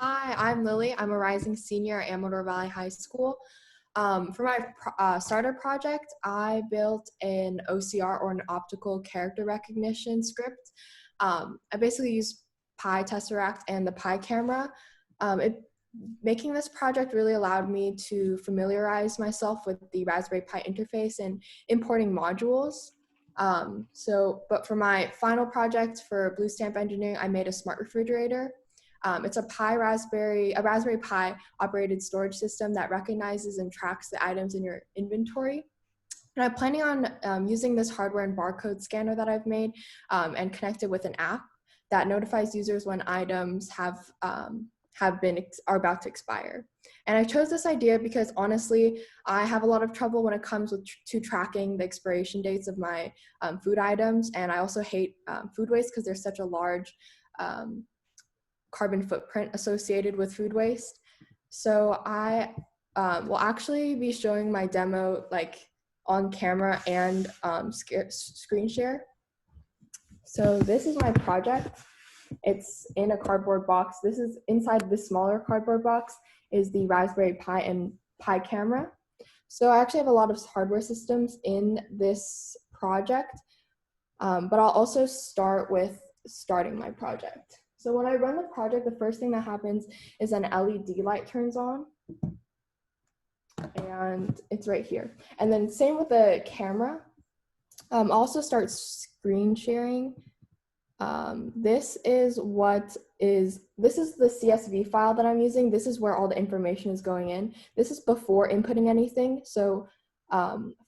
Hi, I'm Lily. I'm a rising senior at Amador Valley High School. For my starter project, I built an OCR or an optical character recognition script. I basically used Pi Tesseract and the Pi camera. Making this project really allowed me to familiarize myself with the Raspberry Pi interface and importing modules. But for my final project for Blue Stamp Engineering, I made a smart refrigerator. It's a Raspberry Pi operated storage system that recognizes and tracks the items in your inventory. And I'm planning on using this hardware and barcode scanner that I've made and connect it with an app that notifies users when items are about to expire. And I chose this idea because honestly, I have a lot of trouble when it comes to tracking the expiration dates of my food items, and I also hate food waste because there's such a large carbon footprint associated with food waste. So I will actually be showing my demo like on camera and screen share. So this is my project. It's in a cardboard box. This is inside this smaller cardboard box is the Raspberry Pi and Pi camera. So I actually have a lot of hardware systems in this project, but I'll also start with starting my project. So when I run the project, the first thing that happens is an LED light turns on, and it's right here. And then same with the camera. Also start screen sharing. This is the CSV file that I'm using. This is where all the information is going in. This is before inputting anything. So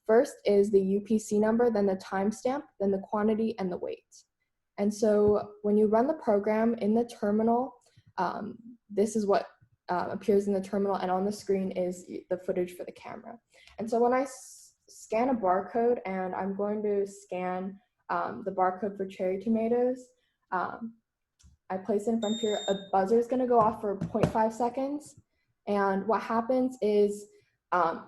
first is the UPC number, then the timestamp, then the quantity and the weight. And so when you run the program in the terminal, this is what appears in the terminal, and on the screen is the footage for the camera. And so when I scan a barcode, and I'm going to scan the barcode for cherry tomatoes, I place it in front here. A buzzer is going to go off for 0.5 seconds. And what happens is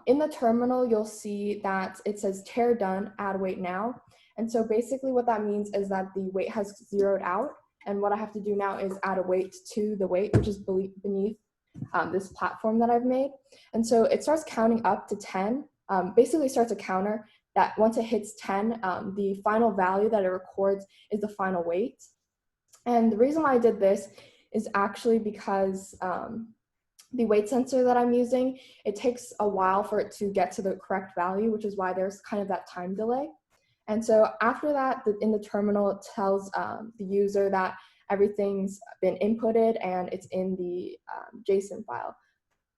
in the terminal, you'll see that it says tear done, add weight now. And so basically what that means is that the weight has zeroed out. And what I have to do now is add a weight to the weight, which is beneath this platform that I've made. And so it starts counting up to 10, basically starts a counter that once it hits 10, the final value that it records is the final weight. And the reason why I did this is actually because the weight sensor that I'm using, it takes a while for it to get to the correct value, which is why there's kind of that time delay. And so after that, in the terminal, it tells the user that everything's been inputted and it's in the JSON file.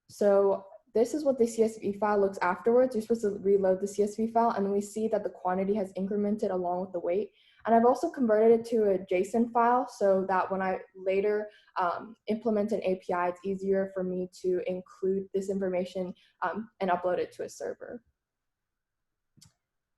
So this is what the CSV file looks afterwards. You're supposed to reload the CSV file, and we see that the quantity has incremented along with the weight. And I've also converted it to a JSON file so that when I later implement an API, it's easier for me to include this information and upload it to a server.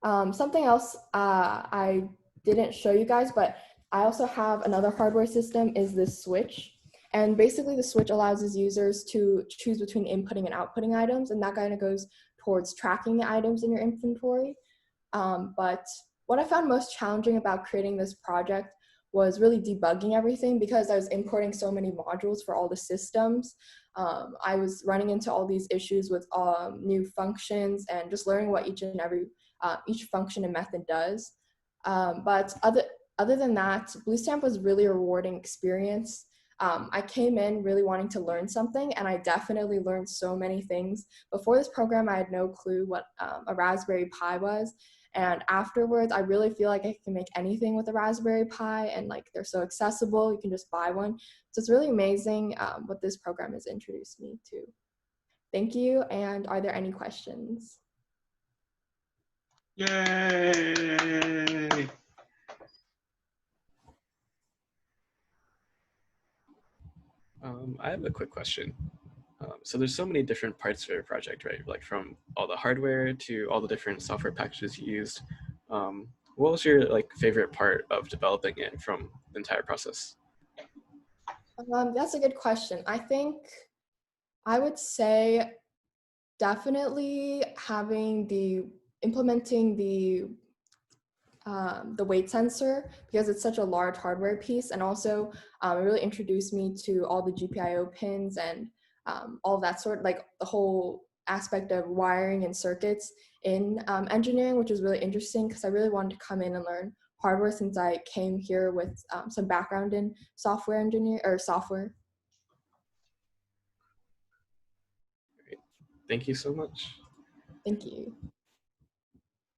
Something else I didn't show you guys, but I also have another hardware system, is this switch. And basically the switch allows its users to choose between inputting and outputting items, and that kind of goes towards tracking the items in your inventory. But what I found most challenging about creating this project was really debugging everything, because I was importing so many modules for all the systems. I was running into all these issues with new functions and just learning what each function and method does. But other than that, Bluestamp was really a rewarding experience. I came in really wanting to learn something, and I definitely learned so many things. Before this program, I had no clue what a Raspberry Pi was. And afterwards, I really feel like I can make anything with a Raspberry Pi, and like they're so accessible, you can just buy one. So it's really amazing what this program has introduced me to. Thank you, and are there any questions? Yay! I have a quick question. So there's so many different parts of your project, right? Like from all the hardware to all the different software packages you used. What was your favorite part of developing it from the entire process? That's a good question. I think I would say definitely implementing the the weight sensor because it's such a large hardware piece, and also it really introduced me to all the GPIO pins and all of that sort, like the whole aspect of wiring and circuits in engineering, which was really interesting because I really wanted to come in and learn hardware since I came here with some background in software engineer or software. Thank you so much. Thank you.